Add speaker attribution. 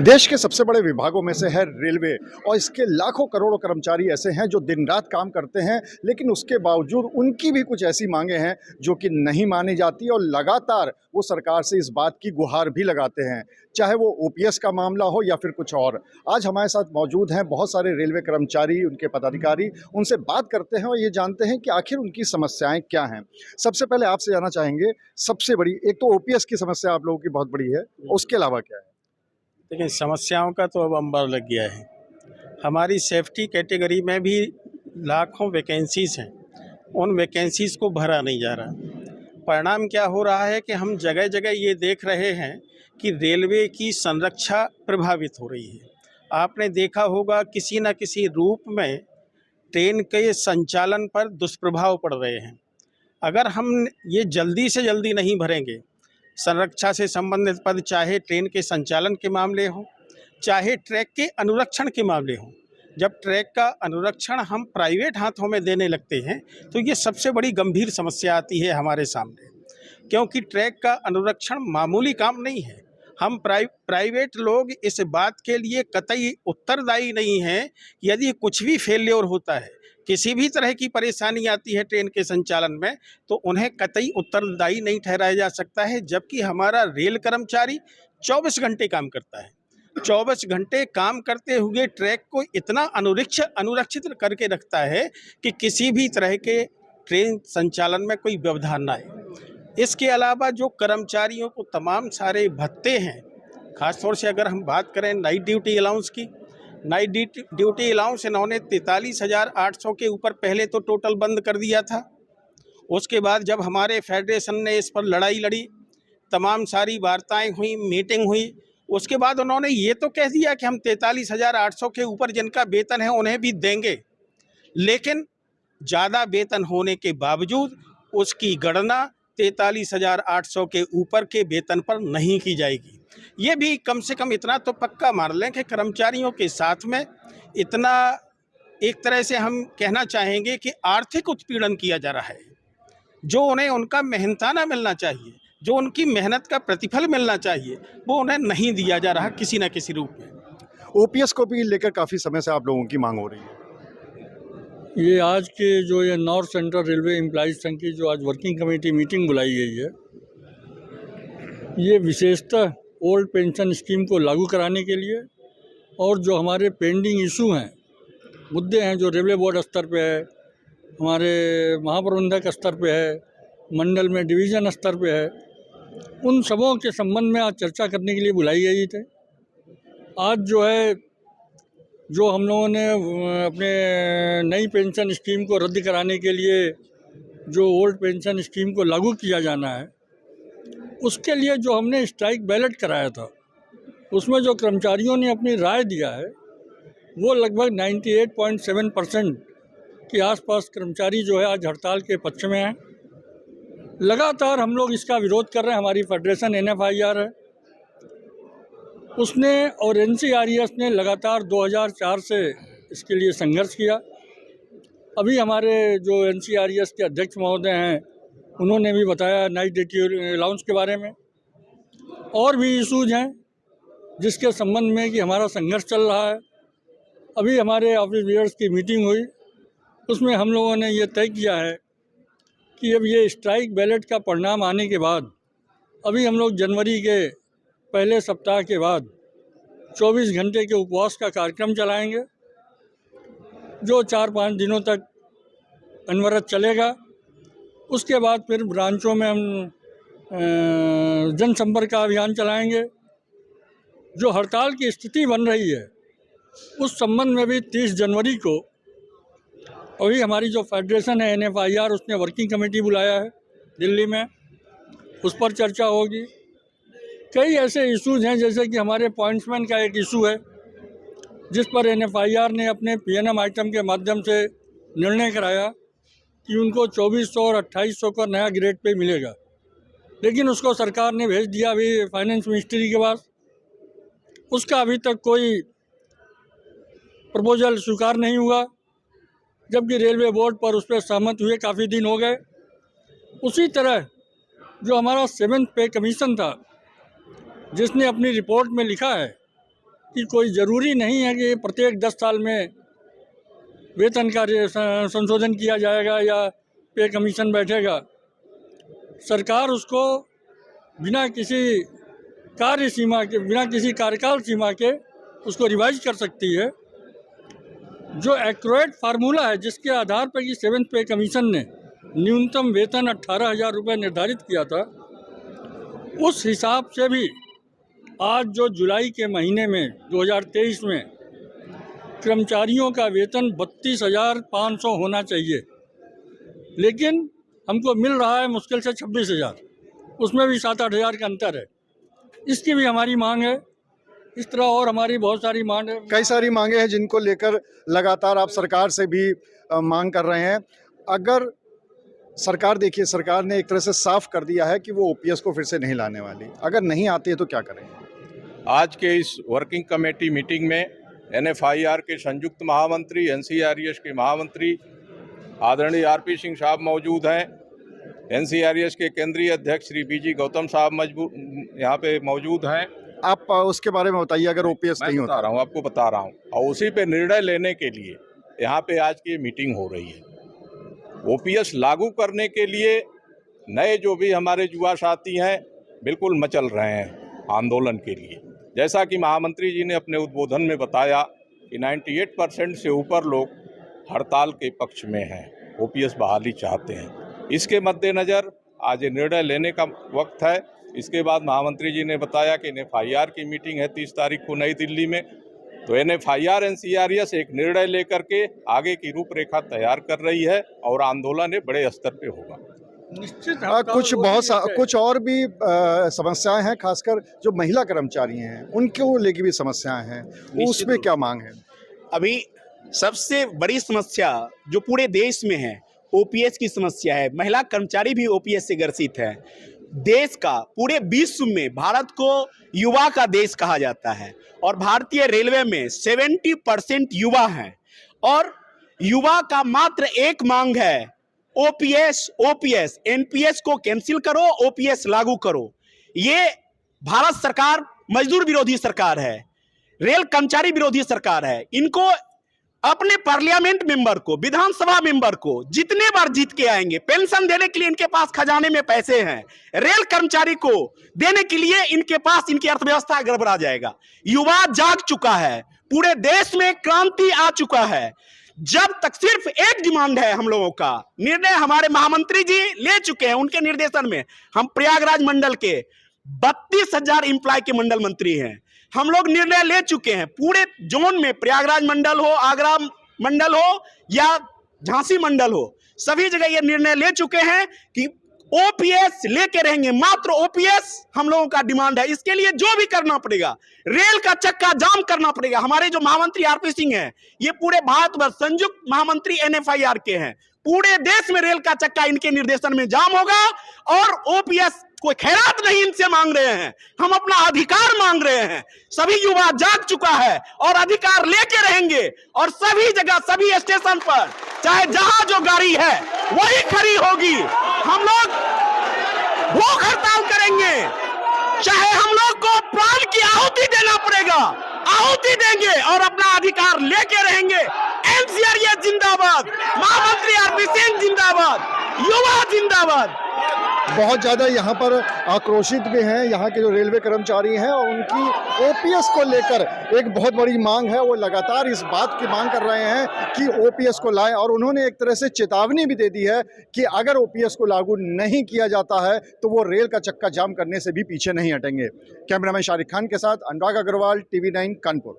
Speaker 1: देश के सबसे बड़े विभागों में से है रेलवे और इसके लाखों करोड़ों कर्मचारी ऐसे हैं जो दिन रात काम करते हैं, लेकिन उसके बावजूद उनकी भी कुछ ऐसी मांगें हैं जो कि नहीं मानी जाती और लगातार वो सरकार से इस बात की गुहार भी लगाते हैं, चाहे वो ओपीएस का मामला हो या फिर कुछ और। आज हमारे साथ मौजूद हैं बहुत सारे रेलवे कर्मचारी, उनके पदाधिकारी। उनसे बात करते हैं और ये जानते हैं कि आखिर उनकी समस्याएं क्या हैं। सबसे पहले आपसे जानना चाहेंगे, सबसे बड़ी एक तो ओपीएस की समस्या आप लोगों की बहुत बड़ी है, उसके अलावा क्या है?
Speaker 2: लेकिन समस्याओं का तो अब अंबार लग गया है। हमारी सेफ्टी कैटेगरी में भी लाखों वैकेंसीज़ हैं, उन वैकेंसीज़ को भरा नहीं जा रहा। परिणाम क्या हो रहा है कि हम जगह जगह ये देख रहे हैं कि रेलवे की संरक्षा प्रभावित हो रही है। आपने देखा होगा किसी न किसी रूप में ट्रेन के संचालन पर दुष्प्रभाव पड़ रहे हैं। अगर हम ये जल्दी से जल्दी नहीं भरेंगे, संरक्षा से संबंधित पद, चाहे ट्रेन के संचालन के मामले हों, चाहे ट्रैक के अनुरक्षण के मामले हों, जब ट्रैक का अनुरक्षण हम प्राइवेट हाथों में देने लगते हैं तो ये सबसे बड़ी गंभीर समस्या आती है हमारे सामने, क्योंकि ट्रैक का अनुरक्षण मामूली काम नहीं है। हम प्राइवेट लोग इस बात के लिए कतई उत्तरदायी नहीं हैं। यदि कुछ भी फेल्योर होता है, किसी भी तरह की परेशानी आती है ट्रेन के संचालन में, तो उन्हें कतई उत्तरदायी नहीं ठहराया जा सकता है। जबकि हमारा रेल कर्मचारी 24 घंटे काम करता है। 24 घंटे काम करते हुए ट्रैक को इतना अनुरक्षित करके रखता है कि किसी भी तरह के ट्रेन संचालन में कोई व्यवधान ना आए। इसके अलावा जो कर्मचारियों को तमाम सारे भत्ते हैं, ख़ासतौर से अगर हम बात करें नाइट ड्यूटी अलाउंस की, नाइट ड्यूटी अलाउंस इन्होंने 43,800 के ऊपर पहले तो टोटल बंद कर दिया था। उसके बाद जब हमारे फेडरेशन ने इस पर लड़ाई लड़ी, तमाम सारी वार्ताएं हुई, मीटिंग हुई, उसके बाद उन्होंने ये तो कह दिया कि हम 43,800 के ऊपर जिनका वेतन है उन्हें भी देंगे, लेकिन ज़्यादा वेतन होने के बावजूद उसकी गणना 43,800 के ऊपर के वेतन पर नहीं की जाएगी। ये भी कम से कम इतना तो पक्का मान लें कि कर्मचारियों के साथ में इतना, एक तरह से हम कहना चाहेंगे कि आर्थिक उत्पीड़न किया जा रहा है। जो उन्हें उनका मेहनताना मिलना चाहिए, जो उनकी मेहनत का प्रतिफल मिलना चाहिए, वो उन्हें नहीं दिया जा रहा किसी न किसी रूप में।
Speaker 1: ओपीएस को भी लेकर काफ़ी समय से आप लोगों की मांग हो रही है।
Speaker 3: ये आज के जो ये नॉर्थ सेंट्रल रेलवे एम्प्लॉइज संघ की जो आज वर्किंग कमेटी मीटिंग बुलाई गई है, ये विशेषतः ओल्ड पेंशन स्कीम को लागू कराने के लिए और जो हमारे पेंडिंग इशू हैं, मुद्दे हैं जो रेलवे बोर्ड स्तर पे है, हमारे महाप्रबंधक स्तर पे है, मंडल में डिवीज़न स्तर पे है, उन सबों के संबंध में आज चर्चा करने के लिए बुलाई गई थी। आज जो है, जो हम लोगों ने अपने नई पेंशन स्कीम को रद्द कराने के लिए जो ओल्ड पेंशन स्कीम को लागू किया जाना है, उसके लिए जो हमने स्ट्राइक बैलेट कराया था, उसमें जो कर्मचारियों ने अपनी राय दिया है, वो लगभग 98.7% के आसपास कर्मचारी जो है आज हड़ताल के पक्ष में हैं। लगातार हम लोग इसका विरोध कर रहे हैं। हमारी फेडरेशन NFIR है, उसने और NCRES ने लगातार 2004 से इसके लिए संघर्ष किया। अभी हमारे जो NCRES के अध्यक्ष महोदय हैं, उन्होंने भी बताया नाइट ड्यूटी अलाउंस के बारे में। और भी इशूज़ हैं जिसके संबंध में कि हमारा संघर्ष चल रहा है। अभी हमारे ऑफिस बियर्स की मीटिंग हुई, उसमें हम लोगों ने ये तय किया है कि अब ये स्ट्राइक बैलेट का परिणाम आने के बाद, अभी हम लोग जनवरी के पहले सप्ताह के बाद 24 घंटे के उपवास का कार्यक्रम चलाएंगे, जो 4-5 दिनों तक अनवरत चलेगा। उसके बाद फिर ब्रांचों में हम जनसंपर्क का अभियान चलाएंगे। जो हड़ताल की स्थिति बन रही है, उस संबंध में भी 30 जनवरी को अभी हमारी जो फेडरेशन है NFIR, उसने वर्किंग कमेटी बुलाया है दिल्ली में, उस पर चर्चा होगी। कई ऐसे इश्यूज़ हैं, जैसे कि हमारे पॉइंट्समैन का एक इशू है जिस पर NFIR ने अपने PNM आइटम के माध्यम से निर्णय कराया कि उनको 2400 और 2800 का नया ग्रेड पे मिलेगा, लेकिन उसको सरकार ने भेज दिया अभी फाइनेंस मिनिस्ट्री के पास। उसका अभी तक कोई प्रपोजल स्वीकार नहीं हुआ, जबकि रेलवे बोर्ड पर उस पर सहमत हुए काफ़ी दिन हो गए। उसी तरह जो हमारा 7th पे कमीशन था, जिसने अपनी रिपोर्ट में लिखा है कि कोई ज़रूरी नहीं है कि प्रत्येक 10 साल में वेतन का संशोधन किया जाएगा या पे कमीशन बैठेगा। सरकार उसको बिना किसी कार्य सीमा के, बिना किसी कार्यकाल सीमा के उसको रिवाइज कर सकती है। जो एक्यूरेट फार्मूला है जिसके आधार पर कि 7th पे कमीशन ने न्यूनतम वेतन 18,000 रुपये निर्धारित किया था, उस हिसाब से भी आज जो जुलाई के महीने में 2023 में कर्मचारियों का वेतन 32,500 होना चाहिए, लेकिन हमको मिल रहा है मुश्किल से 26,000, उसमें भी 7-8 हज़ार का अंतर है। इसकी भी हमारी मांग है। इस तरह और हमारी बहुत सारी मांग है।
Speaker 1: कई सारी मांगे हैं जिनको लेकर लगातार आप सरकार से भी मांग कर रहे हैं। अगर सरकार, देखिए सरकार ने एक तरह से साफ कर दिया है कि वो ओपीएस को फिर से नहीं लाने वाली, अगर नहीं आती है तो क्या करेंगे?
Speaker 4: आज के इस वर्किंग कमेटी मीटिंग में एनएफआईआर के संयुक्त महामंत्री, एनसीआरईएस के महामंत्री आदरणीय आरपी सिंह साहब मौजूद हैं। एनसीआरईएस के केंद्रीय अध्यक्ष श्री बीजी गौतम साहब यहाँ पे मौजूद हैं।
Speaker 1: आप उसके बारे में बताइए, अगर ओपीएस नहीं होता।
Speaker 4: आपको बता रहा हूँ, और उसी पे निर्णय लेने के लिए यहाँ पे आज की मीटिंग हो रही है। ओपीएस लागू करने के लिए नए जो भी हमारे युवा साथी हैं बिल्कुल मचल रहे हैं आंदोलन के लिए। जैसा कि महामंत्री जी ने अपने उद्बोधन में बताया कि 98% से ऊपर लोग हड़ताल के पक्ष में हैं, ओपीएस बहाली चाहते हैं। इसके मद्देनज़र आज ये निर्णय लेने का वक्त है। इसके बाद महामंत्री जी ने बताया कि एनएफआईआर की मीटिंग है 30 तारीख को नई दिल्ली में, तो एनएफआईआर एनसीआरईएस एक निर्णय लेकर के आगे की रूपरेखा तैयार कर रही है और आंदोलन ये बड़े स्तर पे होगा।
Speaker 3: निश्चित
Speaker 1: कुछ और भी समस्याएं हैं, खासकर जो महिला कर्मचारी हैं उनको लेके भी समस्याएं हैं, उसमें क्या मांग है?
Speaker 5: अभी सबसे बड़ी समस्या जो पूरे देश में है ओपीएस की समस्या है। महिला कर्मचारी भी ओपीएस से ग्रसित है। देश का, पूरे विश्व में भारत को युवा का देश कहा जाता है और भारतीय रेलवे में 70% युवा हैं और युवा का मात्र एक मांग है, ओपीएस। एनपीएस को कैंसिल करो, ओपीएस लागू करो। ये भारत सरकार मजदूर विरोधी सरकार है, रेल कर्मचारी विरोधी सरकार है। इनको अपने पार्लियामेंट मेंबर को, विधानसभा मेंबर को जितने बार जीत के आएंगे, पेंशन देने के लिए इनके पास खजाने में पैसे हैं, रेल कर्मचारी को देने के लिए इनके पास इनकी अर्थव्यवस्था गड़बड़ा जाएगा। युवा जाग चुका है, पूरे देश में क्रांति आ चुका है। जब तक सिर्फ एक डिमांड है हम लोगों का, निर्णय हमारे महामंत्री जी ले चुके हैं, उनके निर्देशन में हम प्रयागराज मंडल के 32,000 एम्प्लॉय के मंडल मंत्री हैं। हम लोग निर्णय ले चुके हैं, पूरे जोन में प्रयागराज मंडल हो, आगरा मंडल हो या झांसी मंडल हो, सभी जगह ये निर्णय ले चुके हैं कि ओपीएस लेके रहेंगे। मात्र ओपीएस हम लोगों का डिमांड है। इसके लिए जो भी करना पड़ेगा, रेल का चक्का जाम करना पड़ेगा। हमारे जो महामंत्री आरपी सिंह हैं, ये पूरे भारत भर संयुक्त महामंत्री एनएफआईआर के हैं। पूरे देश में रेल का चक्का इनके निर्देशन में जाम होगा और ओपीएस कोई खैरात नहीं इनसे मांग रहे हैं, हम अपना अधिकार मांग रहे हैं। सभी युवा जाग चुका है और अधिकार लेके रहेंगे और सभी जगह, सभी स्टेशन पर, चाहे जहां जो गाड़ी है वही खड़ी होगी। हम लोग भूख हड़ताल करेंगे, चाहे हम लोग को प्राण की आहुति देना पड़ेगा, आहुति देंगे और अपना अधिकार लेके रहेंगे। एनसीआरईएस जिंदाबाद, महामंत्री आरपी सिंह जिंदाबाद, युवा जिंदाबाद।
Speaker 1: बहुत ज़्यादा यहाँ पर आक्रोशित भी हैं यहाँ के जो रेलवे कर्मचारी हैं और उनकी ओपीएस को लेकर एक बहुत बड़ी मांग है। वो लगातार इस बात की मांग कर रहे हैं कि ओपीएस को लाएं और उन्होंने एक तरह से चेतावनी भी दे दी है कि अगर ओपीएस को लागू नहीं किया जाता है तो वो रेल का चक्का जाम करने से भी पीछे नहीं हटेंगे। कैमरामैन शारिक खान के साथ अनुराग अग्रवाल, TV9 कानपुर।